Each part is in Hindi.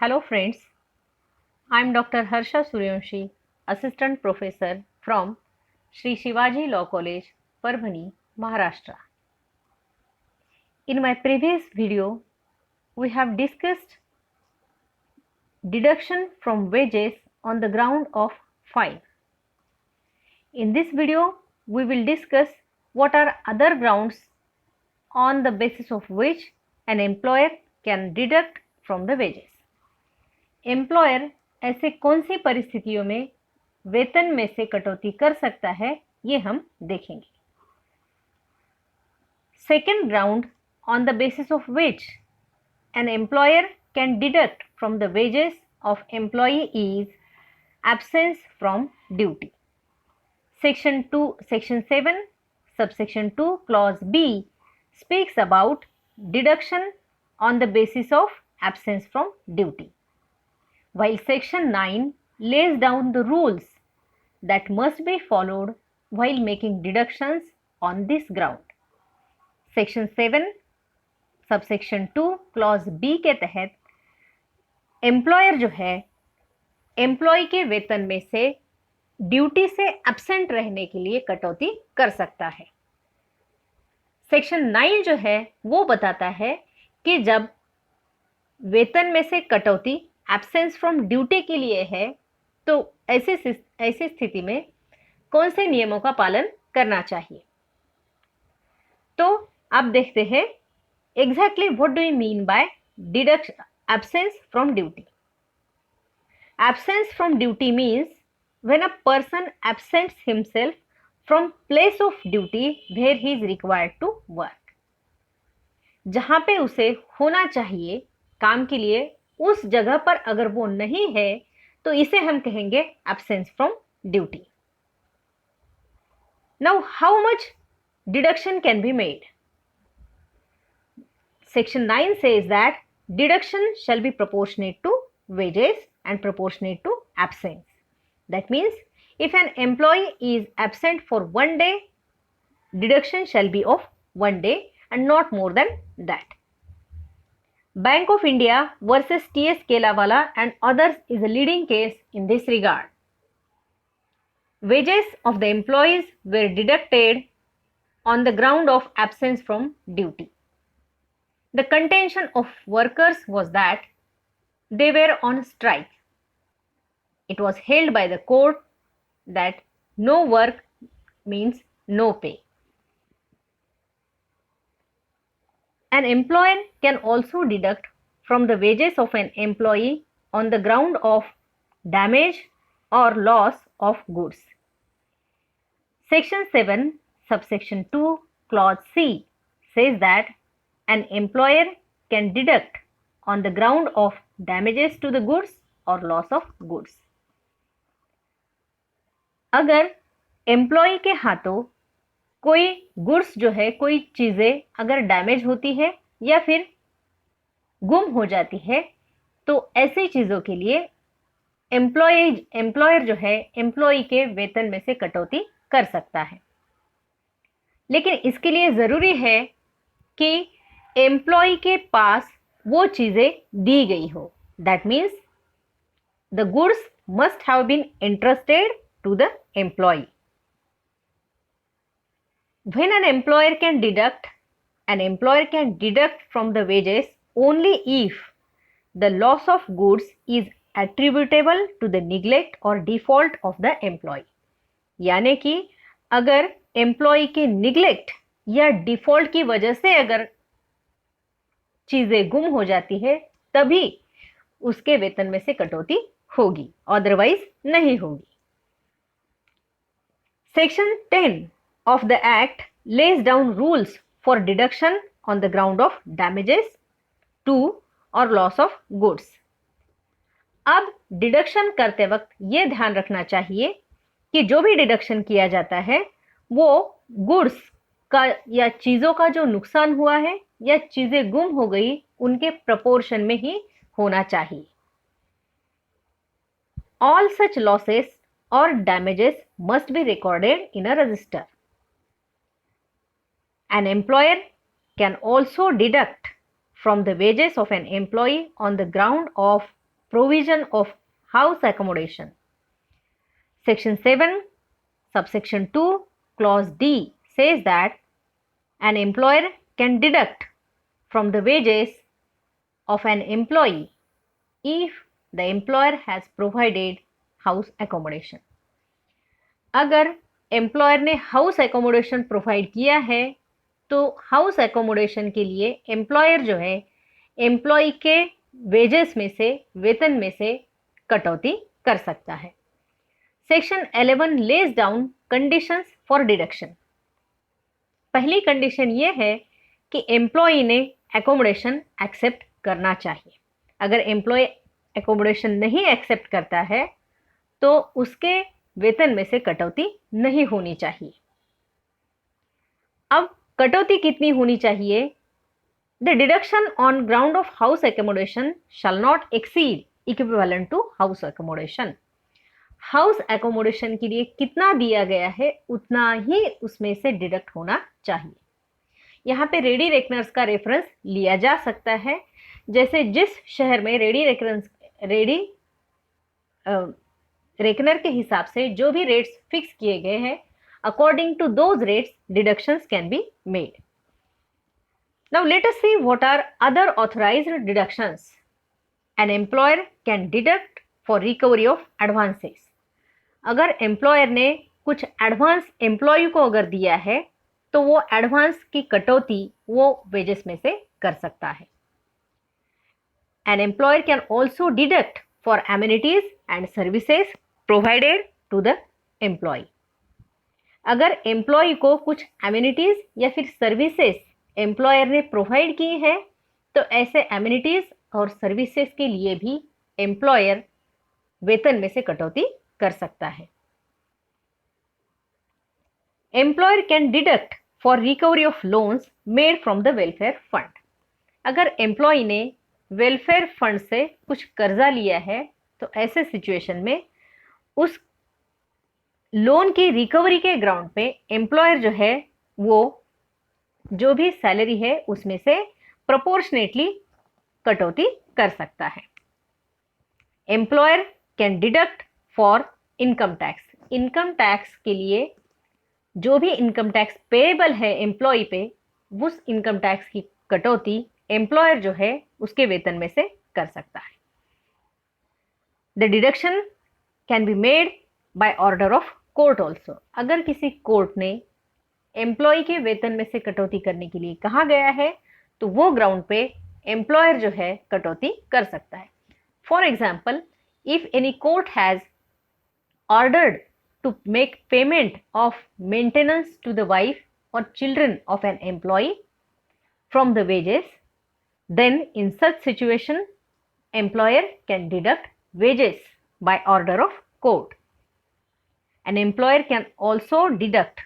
Hello friends, I am Dr. Harsha Suryanshi, Assistant Professor from Sri Shivaji Law College, Parbhani, Maharashtra. In my previous video, we have discussed deduction from wages on the ground of 5. In this video, we will discuss what are other grounds on the basis of which an employer can deduct from the wages. Employer ऐसे कौन सी परिस्थितियों में वेतन में से कटौती कर सकता है, ये हम देखेंगे. Second ground on the basis of which an employer can deduct from the wages of employee is absence from duty. Section 7 subsection 2 clause B speaks about deduction on the basis of absence from duty, while Section 9 lays down the rules that must be followed while making deductions on this ground. Section 7 subsection 2 clause B के तहत एम्प्लॉयर जो है एम्प्लॉय के वेतन में से ड्यूटी से एब्सेंट रहने के लिए कटौती कर सकता है. सेक्शन 9 जो है वो बताता है कि जब वेतन में से कटौती एब्सेंस फ्रॉम ड्यूटी के लिए है तो ऐसी स्थिति में कौन से नियमों का पालन करना चाहिए. तो अब देखते हैं exactly what do you mean by deduction absence from duty. Absence from duty means when a person absents himself from place of duty where he is required to work. जहां पे उसे होना चाहिए काम के लिए, उस जगह पर अगर वो नहीं है तो इसे हम कहेंगे absence from duty. Now how much deduction can be made. Section 9 says that deduction shall be proportionate to wages and proportionate to absence. That means if an employee is absent for 1 day, deduction shall be of 1 day and not more than that. Bank of India versus T.S. Kelawala and others is a leading case in this regard. Wages of the employees were deducted on the ground of absence from duty. The contention of workers was that they were on strike. It was held by the court that no work means no pay. An employer can also deduct from the wages of an employee on the ground of damage or loss of goods. Section 7, subsection 2, clause C says that an employer can deduct on the ground of damages to the goods or loss of goods. अगर एम्प्लॉय के हाथों कोई गुड्स जो है, कोई चीज़ें अगर डैमेज होती है या फिर गुम हो जाती है तो ऐसी चीज़ों के लिए एम्प्लॉयर जो है एम्प्लॉय के वेतन में से कटौती कर सकता है. लेकिन इसके लिए ज़रूरी है कि एम्प्लॉय के पास वो चीज़ें दी गई हो. That means the goods must have been entrusted to the employee. When an employer can deduct from the wages only if the loss of goods is attributable to the neglect or default of the employee. यानी कि अगर एम्प्लॉय के निग्लेक्ट या डिफॉल्ट की वजह से अगर चीजें गुम हो जाती है तभी उसके वेतन में से कटौती होगी, अदरवाइज नहीं होगी. Section 10 of the Act lays down rules for deduction on the ground of damages to or loss of goods. अब डिडक्शन करते वक्त ये ध्यान रखना चाहिए कि जो भी डिडक्शन किया जाता है वो गुड्स का या चीज़ों का जो नुकसान हुआ है या चीज़ें गुम हो गई उनके प्रपोर्शन में ही होना चाहिए. All such losses or damages must be recorded in a register. An employer can also deduct from the wages of an employee on the ground of provision of house accommodation. Section 7, subsection 2, clause D says that an employer can deduct from the wages of an employee if the employer has provided house accommodation. अगर एम्प्लॉयर ने हाउस एकोमोडेशन प्रोवाइड किया है तो हाउस एकोमोडेशन के लिए एम्प्लॉयर जो है एम्प्लॉय के वेजेस में से, वेतन में से कटौती कर सकता है। Section 11 lays down conditions for deduction. पहली कंडीशन ये है कि एम्प्लॉय ने एकोमोडेशन एक्सेप्ट करना चाहिए। अगर एम्प्लॉय एकोमोडेशन नहीं एक्सेप्ट करता है तो उसके वेतन में से कटौती नहीं होनी चाहिए। अब कटौती कितनी होनी चाहिए? The deduction on ground of house accommodation shall not exceed equivalent to house accommodation. House accommodation के लिए कितना दिया गया है उतना ही उसमें से डिडक्ट होना चाहिए। यहाँ पे रेडी रेकनर्स का रेफरेंस लिया जा सकता है। जैसे जिस शहर में रेडी रेकनर के हिसाब से जो भी रेट्स फिक्स किए गए हैं, according to those rates deductions can be made. Now let us see what are other authorised deductions. An employer can deduct for recovery of advances. अगर एम्प्लॉयर ने कुछ एडवांस एम्प्लॉय को अगर दिया है तो वो एडवांस की कटौती वो वेजेस में से कर सकता है। An employer can also deduct for amenities and services provided to the employee. अगर एम्प्लॉय को कुछ एमिनिटीज या फिर सर्विसेज एम्प्लॉयर ने प्रोवाइड की है तो ऐसे एमिनिटीज और सर्विसेज के लिए भी एम्प्लॉयर वेतन में से कटौती कर सकता है। Employer can deduct for recovery of loans made from the welfare fund. अगर एम्प्लॉय ने वेलफेयर फंड से कुछ कर्जा लिया है तो ऐसे सिचुएशन में उस लोन की रिकवरी के ग्राउंड पे एम्प्लॉयर जो है वो जो भी सैलरी है उसमें से प्रोपोर्शनेटली कटौती कर सकता है। Employer can deduct for income tax. Income tax के लिए जो भी इनकम टैक्स पेएबल है एम्प्लॉय पे, उस इनकम टैक्स की कटौती एम्प्लॉयर जो है उसके वेतन में से कर सकता है। The deduction can be made by order of court also. अगर किसी कोर्ट ने एम्प्लॉय के वेतन में से कटौती करने के लिए कहा गया है तो वो ग्राउंड पे एम्प्लॉयर जो है कटौती कर सकता है। For example, if any court has ordered to make payment of maintenance to the wife और children of an employ from the wages, then in such situation employer can deduct wages by order of court. An employer can also deduct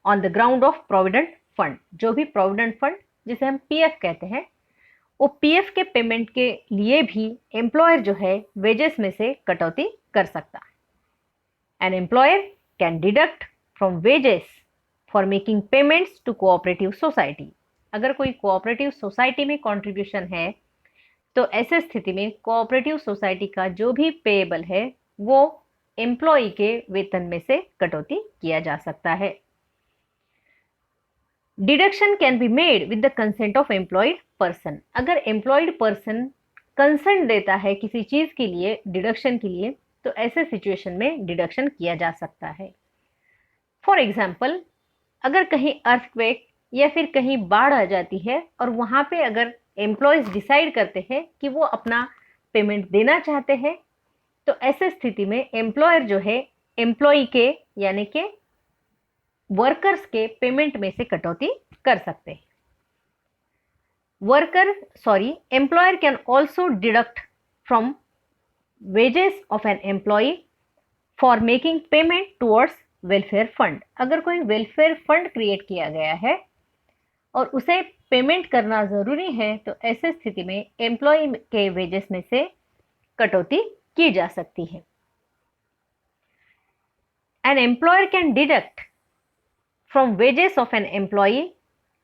on the ground of provident fund. जो भी provident fund जिसे हम पीएफ कहते हैं, वो पीएफ के पेमेंट के लिए भी एम्प्लॉयर जो है वेजेस में से कटौती कर सकता है। An employer can deduct from wages for making payments to cooperative society. अगर कोई कोऑपरेटिव सोसाइटी में कंट्रीब्यूशन है तो ऐसे स्थिति में कोऑपरेटिव सोसाइटी का जो भी पेएबल है वो एम्प्लॉय के वेतन में से कटौती किया जा सकता है। Deduction can be made with the consent of employed person. अगर एम्प्लॉयड पर्सन कंसेंट देता है किसी चीज के लिए, डिडक्शन के लिए, तो ऐसे सिचुएशन में डिडक्शन किया जा सकता है। फॉर एग्जाम्पल, अगर कहीं अर्थक्वेक या फिर कहीं बाढ़ आ जाती है और वहाँ पे अगर एम्प्लॉयज डिसाइड करते हैं कि वो अपना पेमेंट देना चाहते हैं तो ऐसे स्थिति में एम्प्लॉयर जो है एम्प्लॉय के यानी कि वर्कर्स के पेमेंट में से कटौती कर सकते हैं। Employer can also deduct from wages of an employee for making payment towards welfare fund. अगर कोई वेलफेयर फंड क्रिएट किया गया है और उसे पेमेंट करना ज़रूरी है तो ऐसे स्थिति में एम्प्लॉय के वेजेस में से कटौती की जा सकती है। An employer can deduct from wages of an employee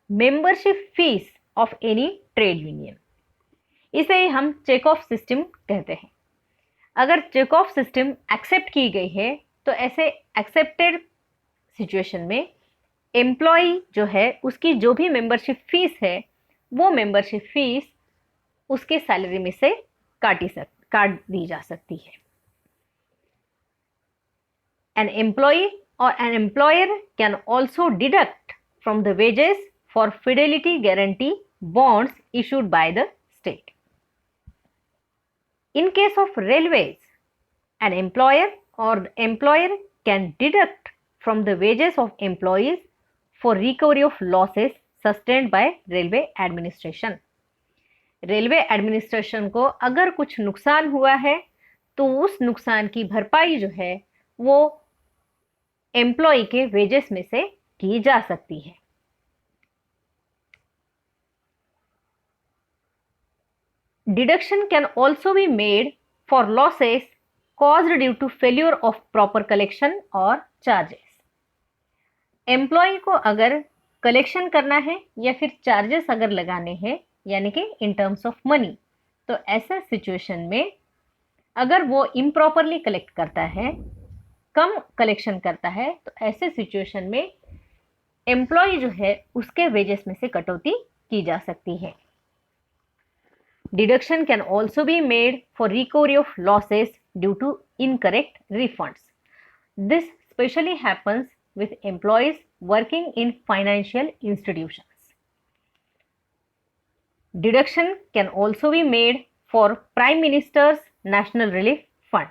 membership fees of any trade union. इसे हम चेक ऑफ सिस्टम कहते हैं। अगर चेक ऑफ सिस्टम एक्सेप्ट की गई है तो ऐसे एक्सेप्टेड सिचुएशन में एम्प्लॉय जो है उसकी जो भी मेंबरशिप फीस है वो मेंबरशिप फीस उसके सैलरी में से काट दी जा सकती है. An employee or an employer can also deduct from the wages for fidelity guarantee bonds issued by the state. In case of railways, an employer or the employer can deduct from the wages of employees for recovery of losses sustained by railway administration. Railway administration को अगर कुछ नुकसान हुआ है तो उस नुकसान की भरपाई जो है वो एम्प्लॉय के वेजेस में से की जा सकती है. Deduction can also be made for losses caused due to failure of proper collection और charges. एम्प्लॉय को अगर कलेक्शन करना है या फिर चार्जेस अगर लगाने हैं यानी कि इन टर्म्स ऑफ मनी, तो ऐसे सिचुएशन में अगर वो इम्प्रॉपरली कलेक्ट करता है, कम कलेक्शन करता है, तो ऐसे सिचुएशन में एम्प्लॉय जो है उसके वेजेस में से कटौती की जा सकती है. Deduction can also be made for recovery of losses due to incorrect refunds. This specially happens with employees working in financial institutions. Deduction can also be made for Prime Minister's National Relief Fund.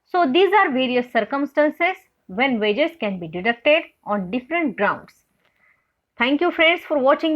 So these are various circumstances when wages can be deducted on different grounds. Thank you friends for watching the